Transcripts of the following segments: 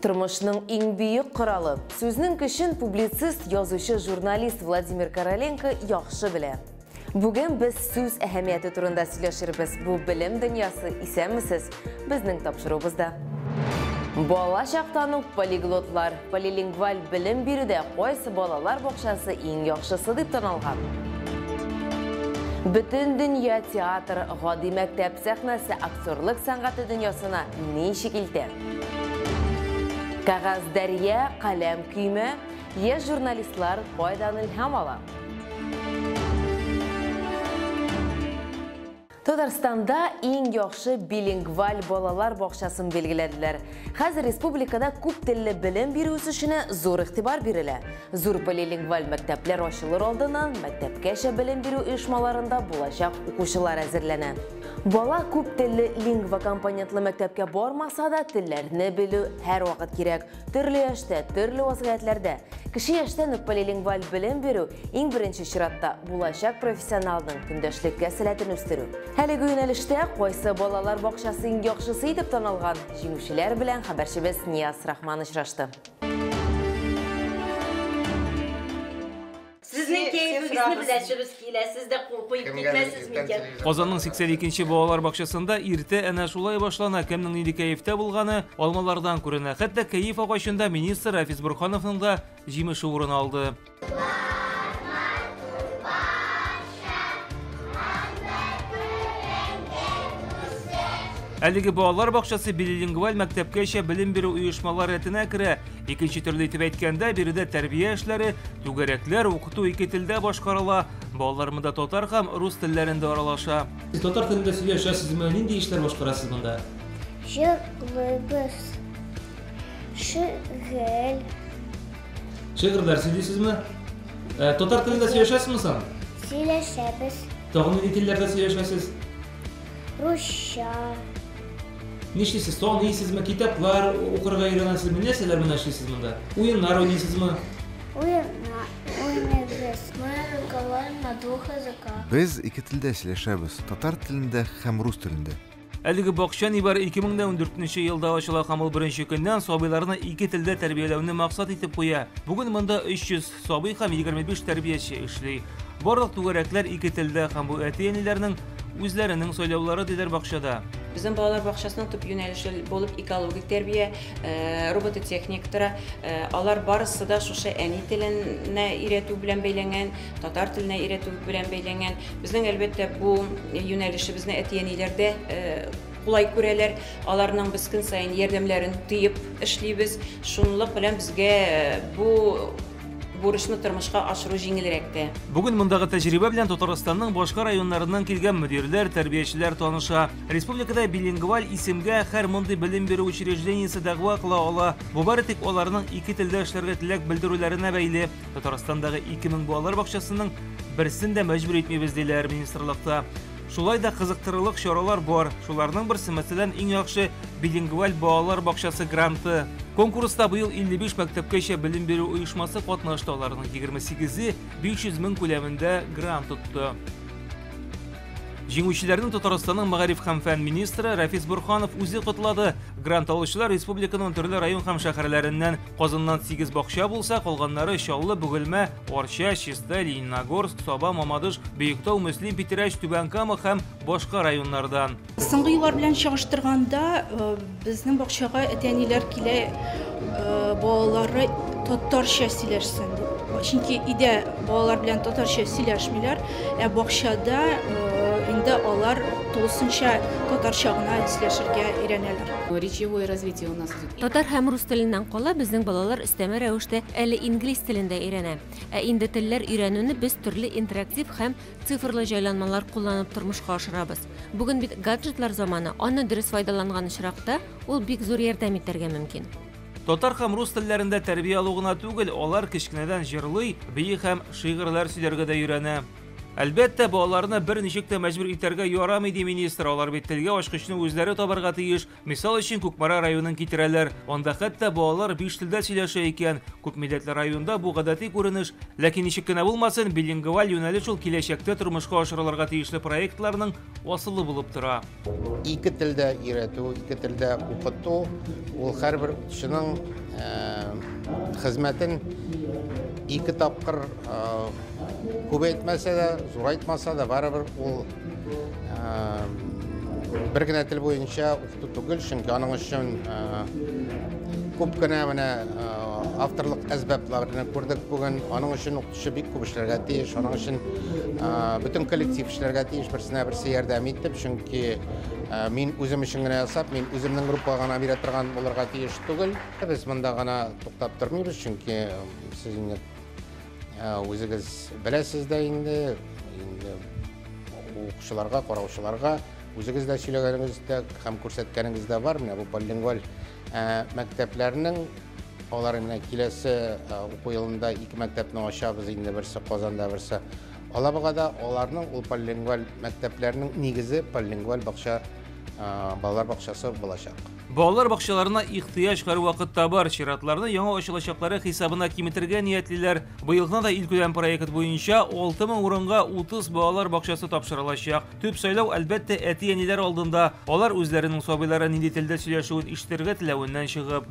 Тұрмышының ең бүйік құралы. Сөзінің кішін публицист, язушы, журналист Владимир Короленко яқшы біле. Бүгін біз сөз әхәмияті турында сөйлешербіз. Бұл білім дүниясы исәнмісіз біздің тапшырубызда. Бала шақтану полиглотлар, полилингвал білім беруде қойсы балалар бақшасы ең яқшысы деп таналған. Бүтін дүния театр, ғади мәктәп сәхнәсе актерлік сәңғаты дүниясына не шекілді? Қағаз дәрия, қалам күйме, журналистлар қойдан илһам ала. Татарстанда ең яқшы билингвал балалар бақшасын белгіләділер. Қазір республикада көп тілі білім беру үсішіне зор иқтибар берілі. Зор полилингвал мәктәплер ашылыр алдынан мәктәпкәші білім беру ұйышмаларында болашақ оқушылар әзірләнә. Бала көп тілі лингва компонентлы мәктәпкә бармаса да тілләрні білу әр вақыт керек. Түрлі яшта, түрлі вазғиятләрдә. Кіші яштан полилингвал білім беру ең бірінші ширатта болашақ профессионалдың күндәшліккә сәләтін өстіру. Әлігі юнәліште қойсы балалар бақшасы ең яқшысы етіп таналған жеңушілер білән хабаршыбыз Нияз Рахман ұшырашты. Қазанның 82-ші балалар бақшасында ирте әнә шулай башлана, кемнің нинди кәйефтә булганы алмалардан күренә. Хәтта кәйеф агачында министр Рафис Бурхановның да җимеше урын алды. Әлеге балалар бақшасы билингвал мәктәпкәчә белем бирү оешмалары рәтенә керә. Икенче төрле итеп әйткәндә, биредә тәрбия эшләре, түгәрәкләр, укыту ике телдә башкарыла. Балалар монда татар һәм рус телләрендә аралаша. Сез татар телендә сөйләшәсезме? Нинди эшләр башкарасыз монда? Җырлыйбыз. Шигырь. Шигырьләр сөйлисезме? Татар телендә сөйләшәсезме соң? Сөйләшәбез. Тагын нинди телләрдә сөйләшәсез? Русча. Нишлисез, тагын исезме, китаплар укырга өйрәнәсезме, нәрсәләр белән эшлисез монда? Уеннар уйныйсызмы? Уйнайбыз. Мы разговариваем на двух языках. Без ике телдә сөйләшәбез, татар телендә һәм рус телендә. Әлеге бакча нибары 2014 елда ачыла һәм ул беренче көннән сабыйларны ике телдә тәрбияләүне максат итеп куя. Бүген монда 300 сабый һәм 25 тәрбияче эшли. Барлык түгәрәкләр ике телдә һәм бу әти-әниләрнең үзләренең сөйләүләре диләр бакчада. Bizim балалар бақшасының төп юнәлеше болып экологик тәрбия, робототехниктора, алар барысы да шушы әни теленә өйрәтү белән бәйләнгән, татар теленә өйрәтү белән бәйләнгән. Безнең әлбәттә бу юнәлешебезне әти-әниләрдә кулай күрәләр, аларның без көн сайын ярдәмләрен тыеп эшлибез. Шунлык белән безгә бу бурычны тормышка ашыру җиңелрәк. Бүген мондагы тәҗрибә белән Татарстанның башка районнарыннан килгән мөдирләр, тәрбиячеләр таныша. Республикада билингваль исемгә һәр мондый белем бирү учреждениесе дәгъва кыла ала. Бу бары тик аларның ике телдә эшләргә теләк белдерүләренә бәйле. Татарстандагы 2000 балалар бакчасының берсен дә мәҗбүр итмибез диләр министрлыкта. Шулай да кызыктырырлык чаралар бар. Шуларның берсе мәсәлән иң яхшы билингваль балалар бакчасы гранты. Конкурста быел 55 мәктәпкәчә белем бирү оешмасы катнашты, аларның 28-е 500 мең күләмендә грант тотты. Җиңүчеләрнең Татарстанның мәгариф һәм фән министры Рафис Бурханов үзе котлады. Грант алучылар республиканың төрле район һәм шәһәрләреннән. Казаннан 8 бакча булса, калганнары Чаллы, Бөгелмә, Арча, Чисты, Лениногорск, Саба, Мамадыш, Бөектау, Мөслим, Питрәч, Түбәнкама һәм башка районнардан. Соңгы еллар белән чагыштырганда безнең бакчага әти-әниләр килә, балалары татарча сөйләшсен дип. Чөнки өйдә балалар белән татарча сөйләшмиләр, бакчада инде алар тулысынча татарча гына сөйләшергә өйрәнәләр. Речевое развитие у нас идет. Татар һәм рус теленнән кала безнең балалар өстәмә рәвештә әле инглиз телендә өйрәнә. Инде телләр өйрәнүне без төрле интерактив һәм цифрлы җайланмалар кулланып тормышка ашырабыз. Бүген бит гаджетлар заманы, аны дөрес файдаланган очракта ул бик зур ярдәм итәргә мөмкин. Татар һәм рус телләрендә тәрбия алу гына түгел, алар кечкенәдән җырлый, бии һәм шигырьләр сөйләргә дә өйрәнә. Әлбәттә, балаларны бер ничек тә мәҗбүр итәргә ярамый ди министр. Алар бит телгә ачкычны үзләре табарга тиеш. Мисал өчен Күкмара районын китерәләр. Анда хәтта балалар 5 телдә сөйләшә икән. Күп милләтле районда бу гадәти күренеш. Ләкин ничек кенә булмасын, билингваль юнәлеш ул киләчәктә тормышка ашырылырга тиешле проектларның асылы булып тора. Ике телдә өйрәтү, ике телдә укыту, ул һәрбер кешенең хезмәтен ике тапкыр күбәйтмәсә дә, зурайтмаса да, барыбер ул бер генә тел буенча укыту түгел, чөнки аның өчен күп кенә менә авторлык әсбапларны күрдек бүген. Аның өчен укытучы бик күп эшләргә тиеш, аның өчен бөтен коллектив эшләргә тиеш, берсенә берсе ярдәм итеп, чөнки мин үзем өчен генә ясап, мин үземнең группага гына бирә торган булырга тиеш түгел. Без монда гына туктап тормыйбыз, чөнки сез үзегез беләсез дә инде укучыларга, караучыларга үзегез дә сөйләгәнегездә һәм күрсәткәнегез дә бар. Менә бу полингваль мәктәпләрнең алар менә киләсе уку елында 2 мәктәпне ачабыз инде, берсе Казанда, берсе Алабугада. Аларның ул полингваль мәктәпләрнең нигезе полингваль бакча, балалар бакчасы булачак. Балалар бакчаларына ихтыяҗ һәр вакытта бар. Чиратларны яңа ачылачаклары хисабына киметергә ниятлиләр. Быелгы да илкүләм проект буенча 6000 урынга 30 балалар бакчасы тапшырылачак. Төп сайлау әлбәттә әти-әниләр алдында. Алар үзләренең сабыйлары нинди телдә сөйләшүен ишетергә теләвеннән чыгып.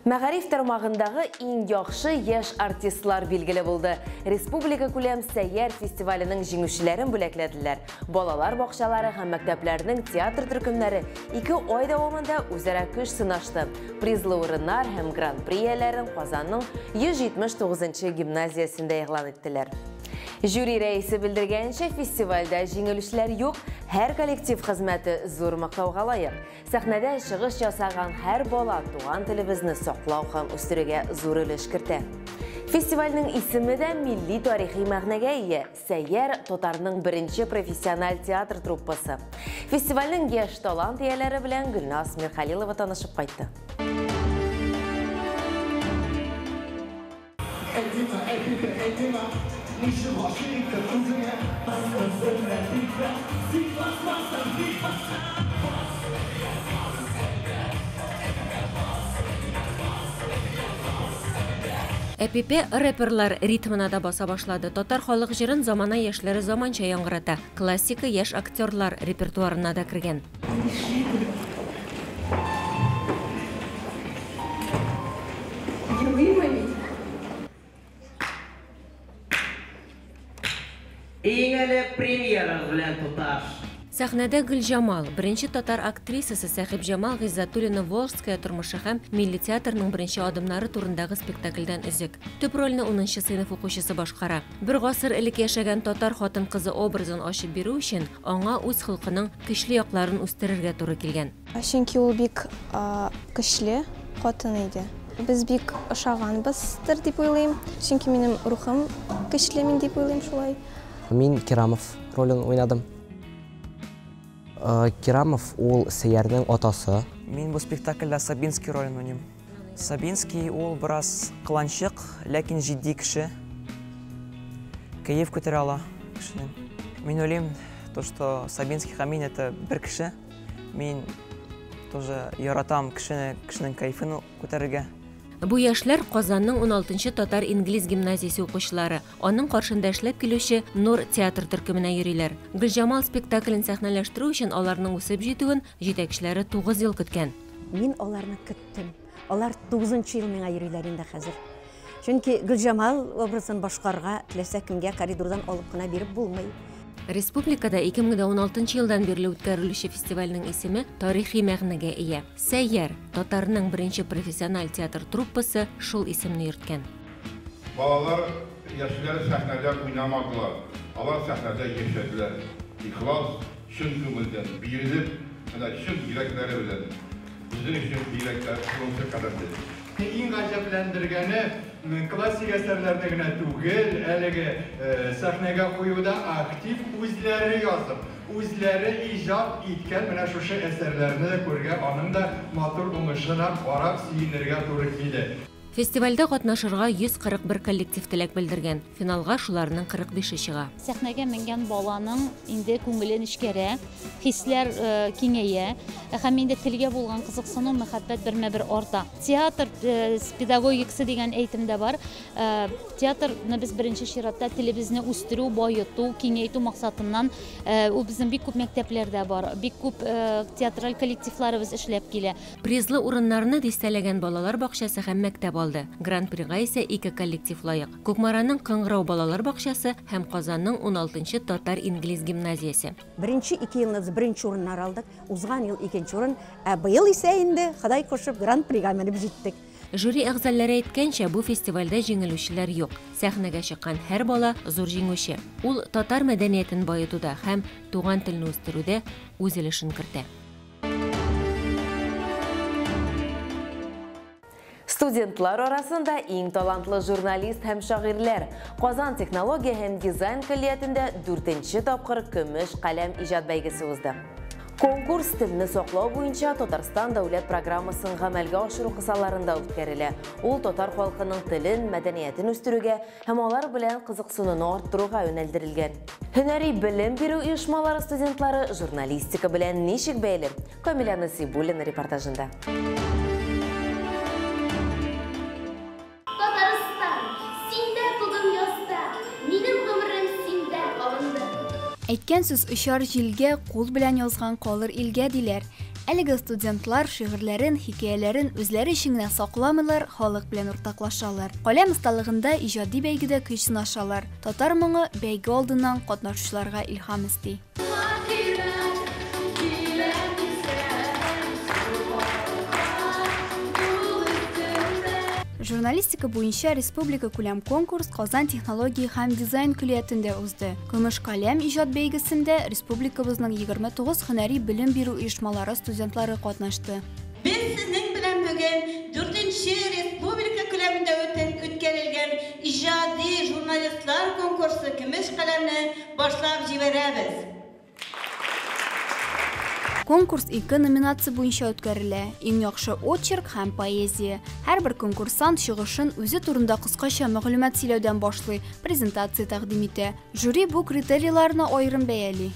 Мәгариф тармагындагы иң яхшы яшь артистлар билгеле булды. Республика күләм сәйяр фестиваленең җиңүчеләрен бүләкләделәр. Балалар бакчалары һәм мәктәпләрнең театр төркемнәре 2 ай дәвамында үзара көч сынашты. Призлы урыннар һәм гран-при ияләрен Казанның 179-нчы гимназиясендә игълан иттеләр. Жюри рәисе белдергәнчә, фестивальдә җиңелүчеләр юк, һәр коллектив хезмәте зур мактауга лаек. Сәхнәдә чыгыш ясаган һәр бала туган телебезне саклау һәм үстерүгә зур өлеш кертә. Фестивальнең исеме дә милли тарихи мәгънәгә ия. Сәйяр Татарның беренче профессиональ театр труппасы. Фестивальнең яшь талант ияләре белән Гөлназ Мирхәлилова танышып кайтты. ЭПП рэперлар ритмына да баса башлады. Татар халык җырын замана яшьләре заманча яңгырата. Классика яшь актерлар репертуарына да кергән. Сәхнәдә Гөлҗамал, беренче татар актрисасы Сәхип Җамал Гыйззатуллина Волжская тормышы һәм милли театрның беренче адымнары турындагы спектакльдән үзек. Төп рольне 10нчы сыйныф укучысы башкара. Бер гасыр элек яшәгән татар хатын-кызы образын ачып бирү өчен аңа үз холкының көчле якларын үстерергә туры килгән. Чөнки ул бик көчле хатын иде. Без бик ошаганбыздыр дип уйлыйм. Чөнки минем рухым көчле, мин дип уйлыйм шулай. Мин Керамов ролен уйнадым. Керамов ул Сәйярның атасы. Мин бу спектакльдә Сабинский ролен уйныйм. Сабинский ул бераз кыланчык, ләкин җитди кеше. Кәеф күтәрә ала кешенең. Мин уйлыйм, что Сабинский һәм мин это бер кеше. Мин тоже яратам кешенең кайфын күтәрергә. Бу яшьләр Казанның 16-нчы татар-инглиз гимназиясе укучылары. Аның каршында эшләп килүче Нур театр төркеменә йөриләр. Гөлҗамал спектаклен сәхнәләштерү өчен аларның үсеп җитүен җитәкчеләре 9 ел көткән. Мин аларны көттем. Алар 9нчы ел миңа йөриләр инде хәзер. Чөнки Гөлҗамал образын башкарга теләсә кемгә коридордан алып кына биреп булмый. Республикада 2016 елдан бирле үткәрелүче фестивальнең исеме тарихи мәгънәгә ия. Сәйяр Татарның беренче профессиональ театр труппасы шул исемне йөрткән. Балалар яшьләр сәхнәдә уйнамадылар. Алар сәхнәдә яшәделәр. Ихлас, чын күңелдән бирелеп, менә чын йөрәкләре белән. Безнең өчен йөрәкләр шуңа кадәр. Иң гаҗәпләндергәне классик әсәрләрне генә түгел, әлеге сәхнәгә куюда актив үзләре язып, үзләре иҗат иткән менә шушы әсәрләрне күргән, аның да матур уңышына карап сөенергә туры килде. Фестивальда катнашырга 141 коллектив теләк белдергән. Финалга шуларның 45-е чыга. Сәхнәгә менгән баланың инде күңелен эшкәрә, хисләр киңәя, һәм инде телгә булган кызыксыну, мәхәббәт бермә-бер арта. Театр педагогикасы дигән әйтемдә бар. Театрны без беренче чиратта телебезне үстерү, байыту, киңәйтү максатыннан ул безнең бик күп мәктәпләрдә бар. Бик күп театраль коллективларыбыз эшләп килә. Призлы урыннарны дистәләгән балалар бакчасы һәм мәктәп алды. Гран-прига исә 2 коллектив лайык. Күкмараның Кыңгырау балалар бакчасы һәм Казанның 16-нчы татар-инглиз гимназиясе. Беренче 2 елны беренче урыннар алдык, узган ел 2нче урын, быел исә инде Ходай кушып Гран-прига менеп җиттек. Жюри әгъзалары әйткәнчә, бу фестивальдә җиңелүчеләр юк. Сәхнәгә чыккан һәр бала зур җиңүче. Ул татар мәдәниятен баетуда һәм туган телне үстерүдә үз өлешен кертә. Студентлар арасында иң талантлы журналист һәм шагыйрьләр Казан технология һәм дизайн колледжендә 4нче тапкыр көмеш каләм иҗат бәйгесе узды. Конкурс телне саклау буенча Татарстан дәүләт программасын гамәлгә ашыру кысаларында үткәрелә. Ул татар халкының телен, мәдәниятен үстерүгә һәм алар белән кызыксынуны арттыруга юнәлдерелгән. Һөнәри белем бирү оешмалары студентлары журналистика белән ничек бәйле? Камила Насибуллина репортажында. Әйткән сүз очар җилгә, кул белән язган калыр илгә диләр. Әлеге студентлар шигырьләрен, хикәяләрен үзләре өчен генә сакламыйлар, халык белән уртаклашалар. Каләм осталыгында иҗади бәйгедә көч сынашалар. Татар моңы бәйге алдыннан катнашучыларга илһам исти. Журналистика буенча республика күләм конкурс Казан технология һәм дизайн колледжендә узды. Көмеш каләм иҗат бәйгесендә республикабызның 29 һөнәри белем бирү оешмалары студентлары катнашты. Без сезнең белән бүген 4нче республика күләмендә үткәрелгән иҗади журналистлар конкурсы көмеш каләмне башлап җибәрәбез. Конкурс 2 номинация буенча үткәрелә. Иң яхшы очерк һәм поэзия. Һәрбер конкурсант чыгышын үзе турында кыскача мәгълүмат сөйләүдән башлый, презентация тәкъдим итә. Жюри бу критерийларны аерым бәяли.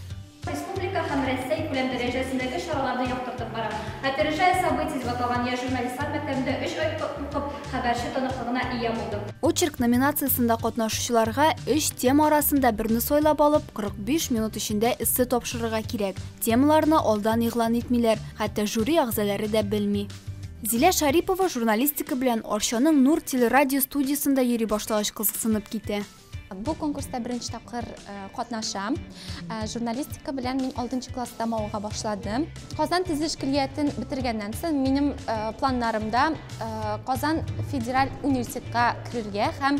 Республика һәм Россия күләм дәрәҗәсендәге чараларны яктыртып бара. Опережая события дип аталган я журналистлар мәктәбендә 3 ай укып, хәбәрче таныклыгына ия булдым. Очерк номинациясында катнашучыларга 3 тема арасында берне сайлап алып, 45 минут эчендә эссе тапшырырга кирәк. Темаларны алдан игълан итмиләр, хәтта жюри әгъзалары да белми. Зилә Шарипова журналистика белән Арчаның Нур телерадио студиясында йөри башлагач кызыксынып китә. Бу конкурста беренче тапкыр катнашам. Журналистика белән мин 6нчы класста мауга башладым. Казан төзелеш көллиятен битергәннән соң минем планнарымда Казан федераль университетка кирергә һәм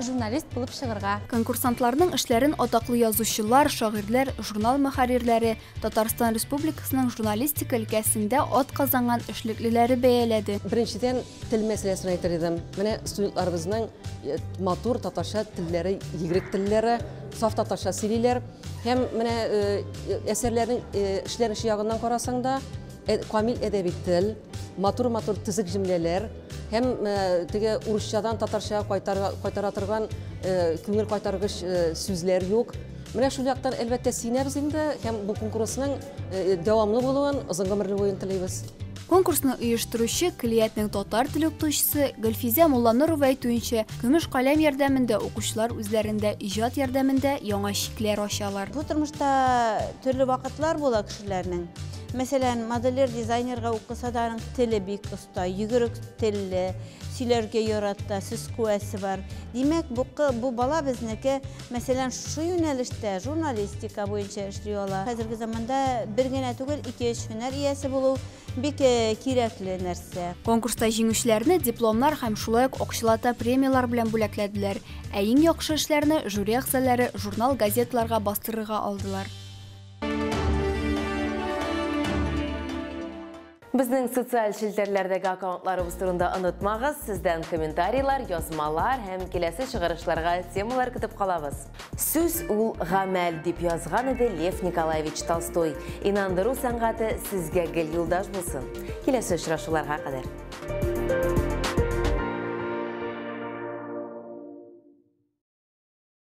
журналист булып чыгарга. Конкурсантларның эшләрен атаклы язучылар, шагыйрьләр, журнал мөхәррирләре, Татарстан Республикасының журналистика өлкәсендә атказанган эшлеклеләре бәяләде. Беренчедән тел мәсьәләсен әйтер идем. Менә студентларыбызның матур татарча телләре, йигрек телләре, саф татарча сөйлиләр. Һәм менә әсәрләрнең эшләнеш ягыннан карасаң да, камил әдәби тел, матур тизек җөмләләр, һәм теге урысчадан татарчага кайтара торган күңел кайтаргыч сүзләр юк. Менә шул яктан әлбәттә сөйнәбез инде, һәм бу конкурсның дәвамлы булуын, озын гомерле булуын теләйбез. Конкурсны оештыручы көллиятның татар теле укытучысы Гөлфизә Мулланурова әйтүенчә, көмеш каләм ярдәмендә укучылар үзләрендә иҗат ярдәмендә яңа шикләр ачалар. Бу тормышта төрле вакытлар була кешеләрнең. Мәсәлән, модельер дизайнерга укыса да аның теле бик оста, йөгерек телле, сөйләргә ярата, сүз куәсе бар. Димәк, бу бала безнеке, мәсәлән, шу юнәлештә журналистика буенча эшли ала. Хәзерге заманда бер генә түгел, 2-3 һөнәр иясе булу бик кирәкле нәрсә. Конкурста җиңүчеләрне дипломнар һәм шулай ук акчалата премиялар белән бүләкләделәр. Ә иң яхшы эшләрне жюри әгъзалары журнал, газеталарга бастырырга алдылар. Безнең социаль шелтәрләрдәге аккаунтларыбыз турында онытмагыз, сездән комментарийлар, язмалар һәм киләсе чыгарышларга темалар көтеп калабыз. Сүз ул гамәл дип язган иде Лев Николаевич Толстой. Инандыру сәнгате сезгә гел юлдаш булсын. Киләсе очрашуларга кадәр.